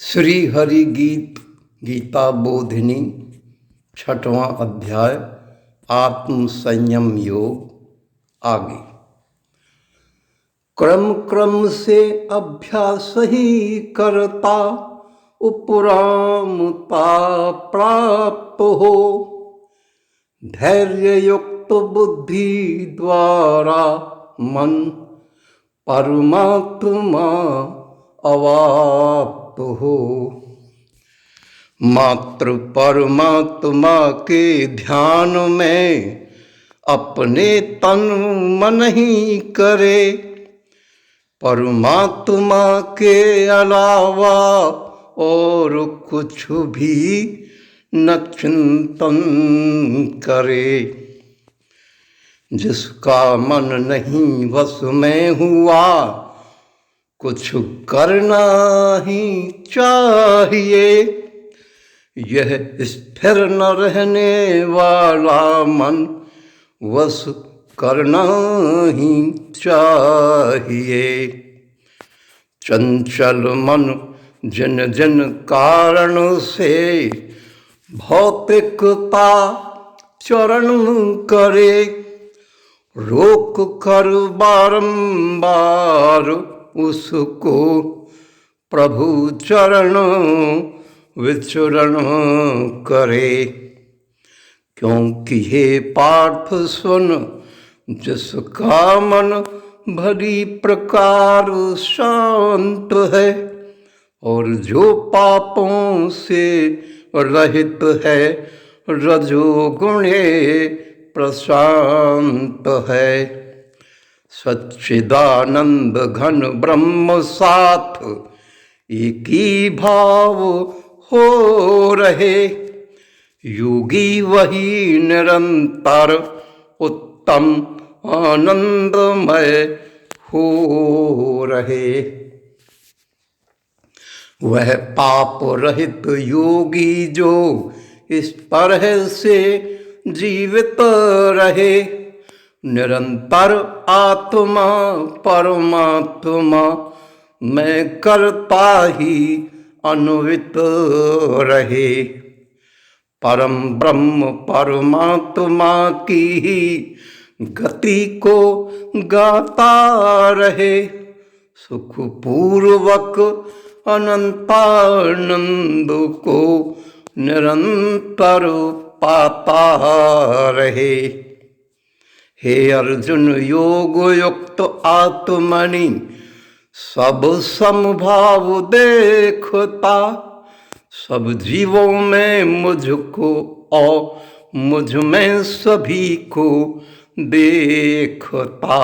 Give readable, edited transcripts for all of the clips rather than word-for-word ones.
श्री हरि गीत गीता बोधिनी छठवां अध्याय आत्म संयम योग। आगे क्रम क्रम से अभ्यास ही करता उपरामता प्राप्त हो। धैर्य युक्त बुद्धि द्वारा मन परमात्मा अवाप्त हो। मात्र परमात्मा के ध्यान में अपने तन मन ही करे। परमात्मा के अलावा और कुछ भी न चिंतन करे। जिसका मन नहीं वश में हुआ कुछ करना ही चाहिए। यह स्थिर न रहने वाला मन वश करना ही चाहिए। चंचल मन जिन जिन कारण से भौतिकता चरण करे, रोक कर बारंबार उसको प्रभु चरण विचरण करे। क्योंकि हे पार्थ सुन, जिसका मन भली प्रकार शांत है और जो पापों से रहित है, रजोगुणे प्रशांत है। सच्चिदानंद घन ब्रह्म साथ एक ही भाव हो रहे। योगी वही निरंतर उत्तम आनंदमय हो रहे। वह पाप रहित योगी जो इस तरह से जीवित रहे, निरंतर आत्मा परमात्मा में करता ही अन्वित रहे। परम ब्रह्म परमात्मा की ही गति को गाता रहे। सुखपूर्वक अनंतानंद को निरंतर पाता रहे। हे अर्जुन, योग युक्त आत्मनि सब समभाव देखता, सब जीवों में मुझको और मुझ में सभी को देखता।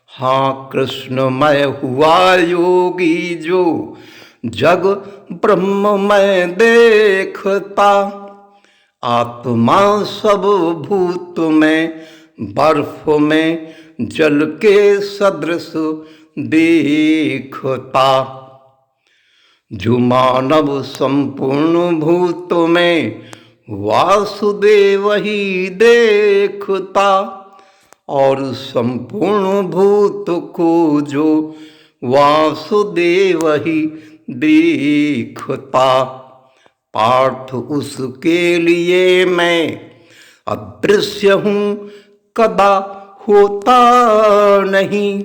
हाँ, कृष्णमय हुआ योगी जो जग ब्रह्ममय देखता। आत्मा सब भूत में बर्फ में जल के सदृश देखता। जो मानव संपूर्ण भूत में वासुदेव ही देखता और संपूर्ण भूत को जो वासुदेव ही देखता। पार्थ, उसके लिए मैं अदृश्य हूँ, कदा होता नहीं।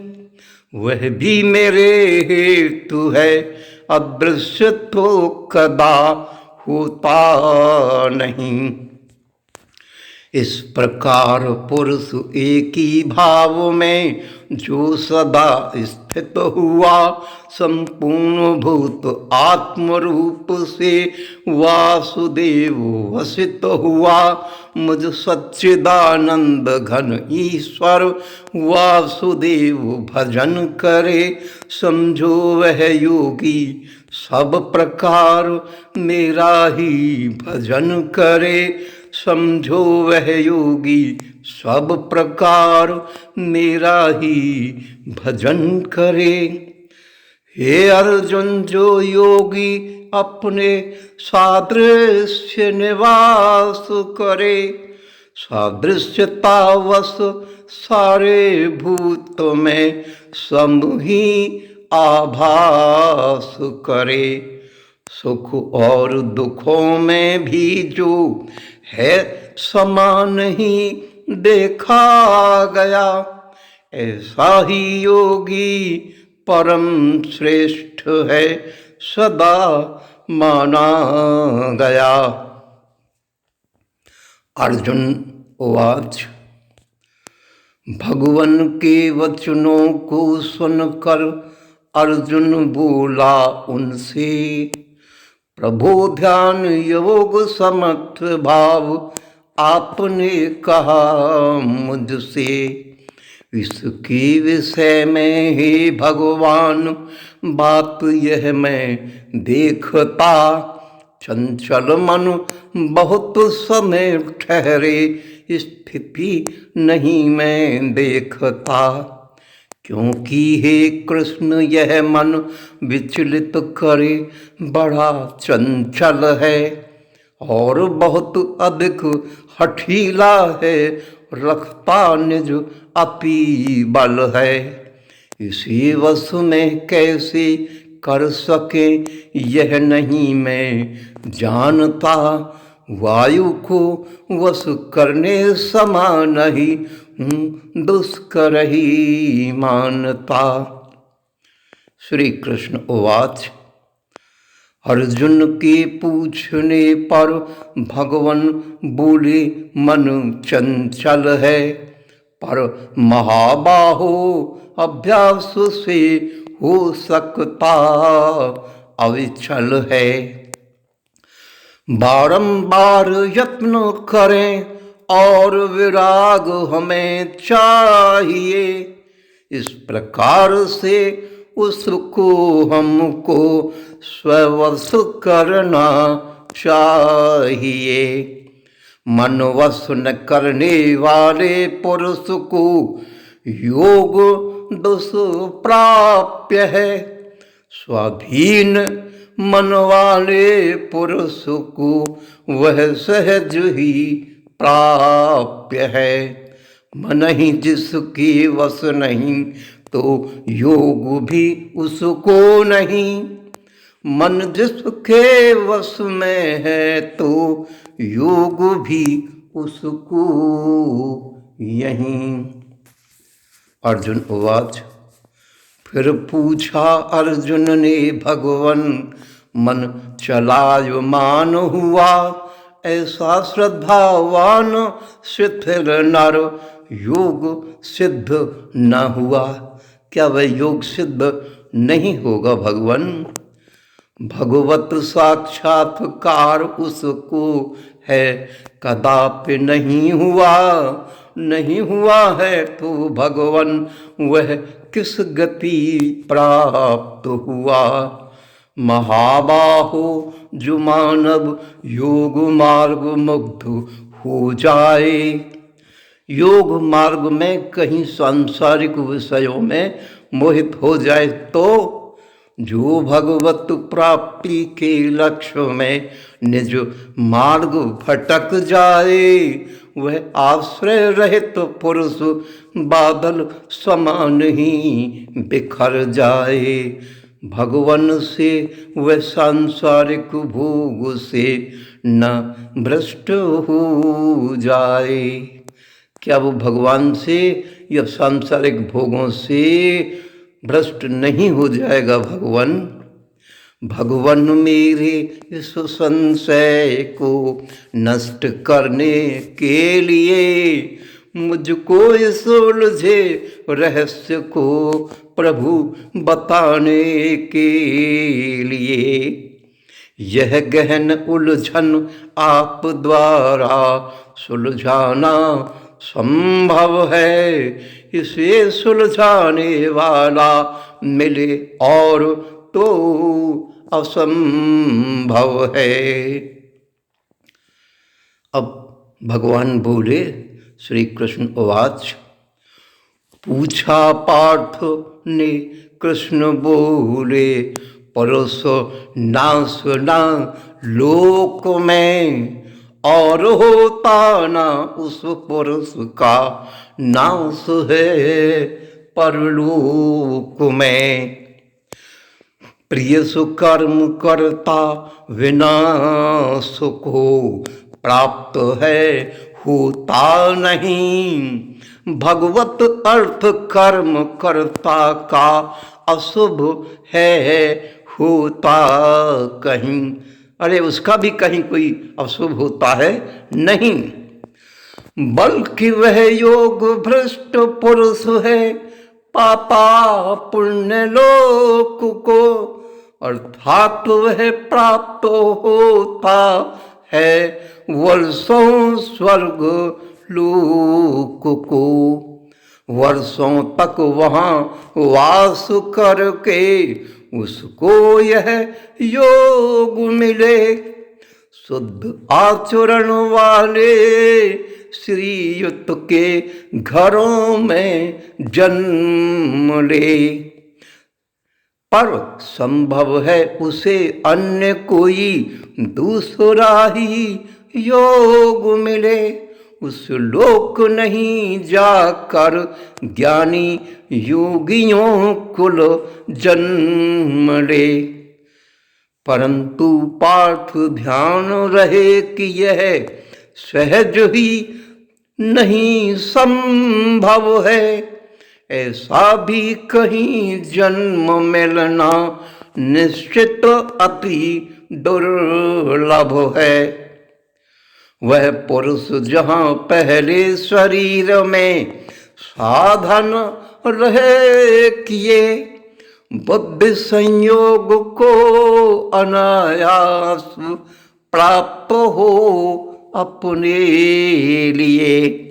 वह भी मेरे हेतु है, अदृश्य तो कदा होता नहीं। इस प्रकार पुरुष एक ही भाव में जो सदा स्थित हुआ, संपूर्ण भूत आत्मरूप से वासुदेव वसित हुआ। मुझ सच्चिदानंद घन ईश्वर वासुदेव भजन करे। समझो वह योगी सब प्रकार मेरा ही भजन करे। समझो वह योगी सब प्रकार मेरा ही भजन करे। हे अर्जुन, जो योगी अपने सादृश्य निवास करे, सादृश्यतावश सारे भूत में समूही आभास करे, सुख और दुखों में भी जो है समान ही देखा गया, ऐसा ही योगी परम श्रेष्ठ है सदा माना गया। अर्जुन उवाच भगवन के वचनों को सुनकर अर्जुन बोला उनसे, प्रभु ध्यान योग समर्थ भाव आपने कहा मुझसे, इसके विषय में ही भगवान बात यह मैं देखता, चंचल मन बहुत समय ठहरे स्थिति नहीं मैं देखता, क्योंकि हे कृष्ण यह मन विचलित करे बड़ा चंचल है और बहुत अधिक हठीला है, रखता निज अपी बल है, इसी वश में कैसे कर सके यह नहीं मैं जानता, वायु को वश करने समान ही दुष्कर ही मानता। श्री कृष्ण उवाच अर्जुन के पूछने पर भगवन बोले मन चंचल है, पर महाबाहो अभ्यास से हो सकता अविचल है, बारंबार यत्न करें और विराग हमें चाहिए, इस प्रकार से उसको हमको स्ववश करना चाहिए, मन वश न करने वाले पुरुष को योग दुष्प्राप्य है, स्वाधीन मन वाले पुरुष को वह सहज ही प्राप्य है, मन ही जिसकी वश नहीं तो योग भी उसको नहीं, मन जिसके वश में है तो योग भी उसको यहीं। अर्जुन उवाच फिर पूछा अर्जुन ने भगवन, मन चलायमान हुआ ऐसा श्रद्धावान, शिथिल नर योग सिद्ध न हुआ, क्या वह योग सिद्ध नहीं होगा भगवन? भगवत साक्षात्कार उसको है कदापि नहीं हुआ, नहीं हुआ है तो भगवन वह किस गति प्राप्त हुआ, महाबाहो जो मानव योग मार्ग मुग्ध हो जाए, योग मार्ग में कहीं सांसारिक विषयों में मोहित हो जाए तो, जो भगवत प्राप्ति के लक्ष्य में निज मार्ग भटक जाए, वह आश्रय रहित पुरुष बादल समान ही बिखर जाए, भगवन से वह सांसारिक भोग से न भ्रष्ट हो जाए। क्या वो भगवान से या सांसारिक भोगों से भ्रष्ट नहीं हो जाएगा भगवन? भगवन मेरे इस संशय को नष्ट करने के लिए मुझको इस उलझे रहस्य को प्रभु बताने के लिए, यह गहन उलझन आप द्वारा सुलझाना संभव है, इसे सुलझाने वाला मिले और तो असंभव है। अब भगवान बोले, श्री कृष्ण उवाच पूछा पार्थ ने कृष्ण बोले, परोस नाश ना लोक में और होता ना उस पुरुष का नाश है परलोक में, प्रिय सुकर्म करता विनाश को प्राप्त है होता नहीं। भगवत अर्थ कर्म करता का अशुभ है होता कहीं। अरे उसका भी कहीं कोई अशुभ होता है नहीं, बल्कि वह योग भ्रष्ट पुरुष है पापा पुण्य लोक को, अर्थात वह प्राप्त होता है वर्षों स्वर्ग लोक को। वर्षों तक वहाँ वास करके उसको यह योग मिले। शुद्ध आचरण वाले श्रीयुत के घरों में जन्म ले, पर संभव है उसे अन्य कोई दूसरा ही योग मिले। उस लोक नहीं जाकर ज्ञानी योगियों कुल जन्म ले। परंतु पाठ ध्यान रहे कि यह सहज ही नहीं संभव है, ऐसा भी कहीं जन्म मिलना निश्चित अति दुर्लभ है। वह पुरुष जहाँ पहले शरीर में साधन रहे किए, बुद्धि संयोग को अनायास प्राप्त हो अपने लिए,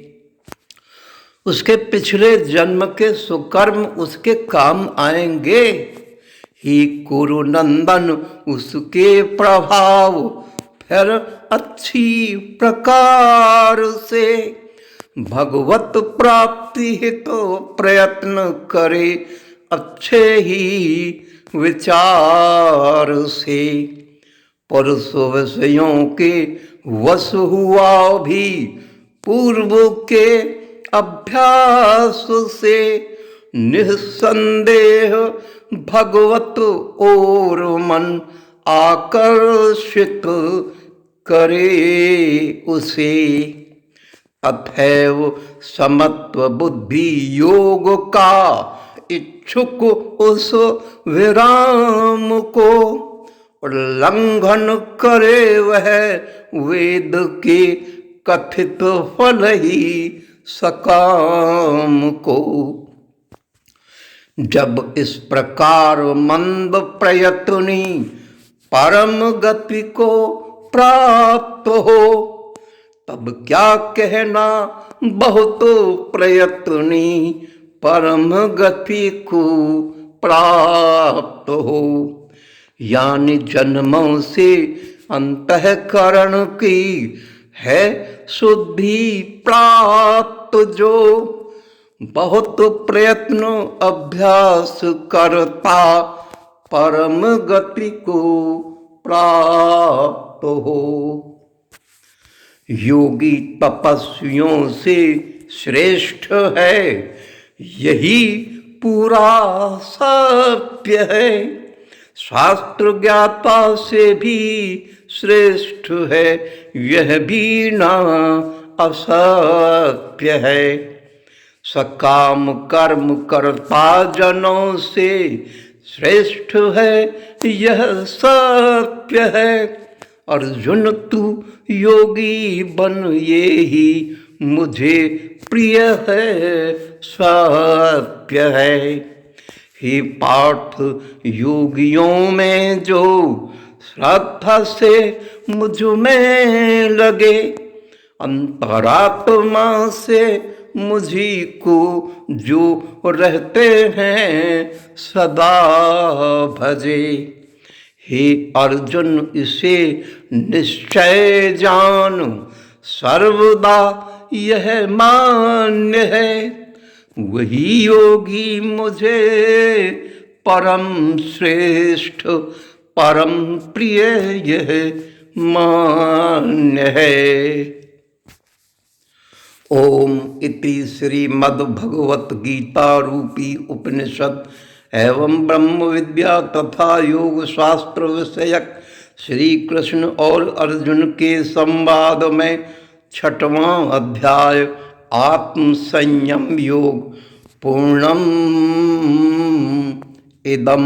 उसके पिछले जन्म के सुकर्म उसके काम आएंगे ही। कुरुनंदन उसके प्रभाव फिर अच्छी प्रकार से भगवत प्राप्ति हेतु प्रयत्न करे अच्छे ही विचार से। पुरुष विषयों के वश हुआ भी पूर्व के अभ्यास से निस्संदेह भगवत ओर मन आकर्षित करे उसे। अथैव समत्व बुद्धि योग का इच्छुक उस विराम को उल्लंघन करे वह वेद के कथित फल ही सकाम को। जब इस प्रकार मंद प्रयत्नी परम गति को प्राप्त हो, तब क्या कहना बहुत प्रयत्नी परम गति को प्राप्त हो। यानी जन्मों से अंतःकरण की है शुद्धि प्राप्त जो, बहुत प्रयत्न अभ्यास करता परम गति को प्राप्त हो। योगी तपस्वियों से श्रेष्ठ है यही पूरा सत्य है। शास्त्र ज्ञाता से भी श्रेष्ठ है यह भी ना असत्य है। सकाम कर्म करता जनों से श्रेष्ठ है यह सत्य है। अर्जुन तू योगी बन ये ही मुझे प्रिय है सत्य है। हे पार्थ योगियों में जो श्रद्धा से मुझ में लगे, अंतरात्मा से मुझी को जो रहते हैं सदा भजे। हे अर्जुन इसे निश्चय जान सर्वदा यह मान्य है, वही योगी मुझे परम श्रेष्ठ परम प्रिय यह मान्य है। ओम इति श्रीमद् भगवत गीता रूपी उपनिषद एवं ब्रह्म विद्या तथा योग शास्त्र विषयक श्री कृष्ण और अर्जुन के संवाद में 6वां अध्याय आत्म संयम योग पूर्णम इदम।